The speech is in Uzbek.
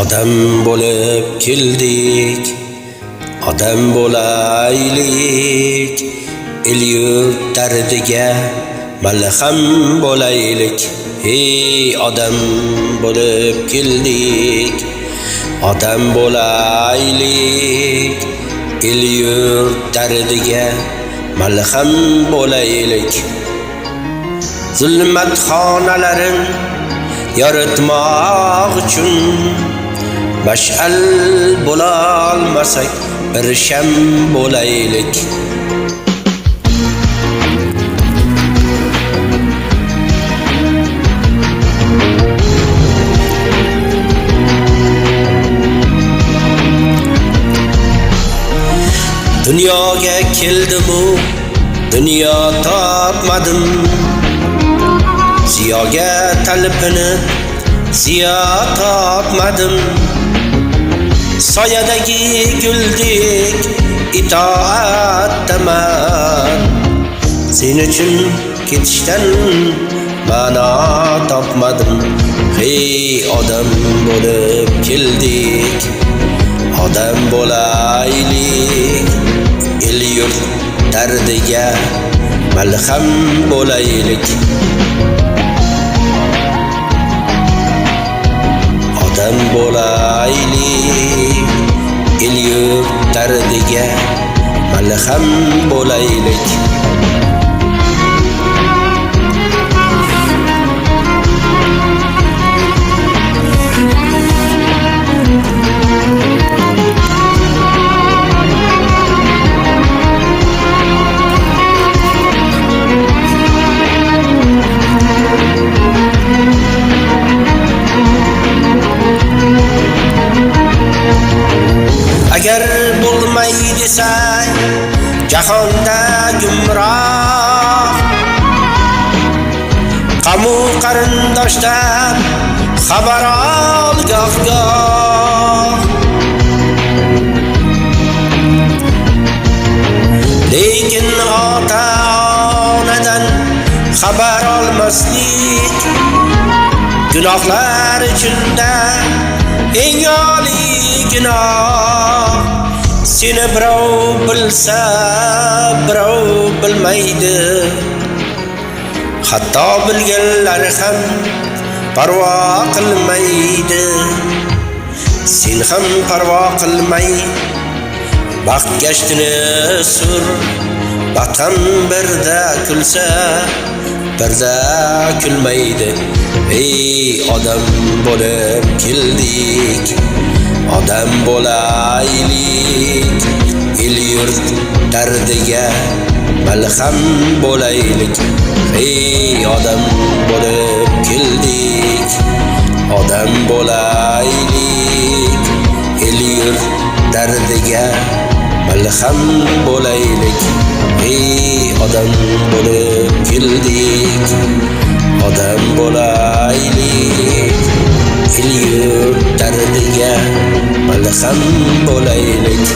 Odam bo'lib keldik, odam bo'laylik, el-yurt dardiga malham bo'laylik. Ey odam bo'lib keldik, odam bo'laylik, el-yurt dardiga malham bo'laylik. Zulmat xonalarin yoritmoq uchun mash'al bo'lolmasak bir sham bo'laylik. Dunyoga keldim-u, dunyo topmadim. Ziyoga talpinib, ziyo topmadim. Soyadagi guldek itoatdaman. Sen uchun ketishdan ma'no topmadim. Hey odam bo'lib keldik, odam bo'laylik, el-yurt dardiga malham bo'laylik. Odam bo'laylik, el-yurt dardiga malham bo'laylik. Agar bo'lmay desang jahonda gumroh, qamu qarindoshdan xabar ol goh-goh. Lekin ota-onadan xabar olmaslik gunohlar ichida eng oliy gunoh. Seni birov bilsa, birov bilmaydi. Hatto bilganlar ham parvo qilmaydi. Sen ham parvo qilmay baxt gashtini sur. Vatan birda kulsa, birda kulmaydi. Ey odam bo'lib keldik, odam bo'laylik, el-yurt dardiga malham bo'laylik. Ey odam bo'lib keldik, odam bo'laylik, el-yurt dardiga malham bo'laylik. Ey odam bo'lib keldik, odam bo'laylik, el-yurt dardiga malham bo'laylik.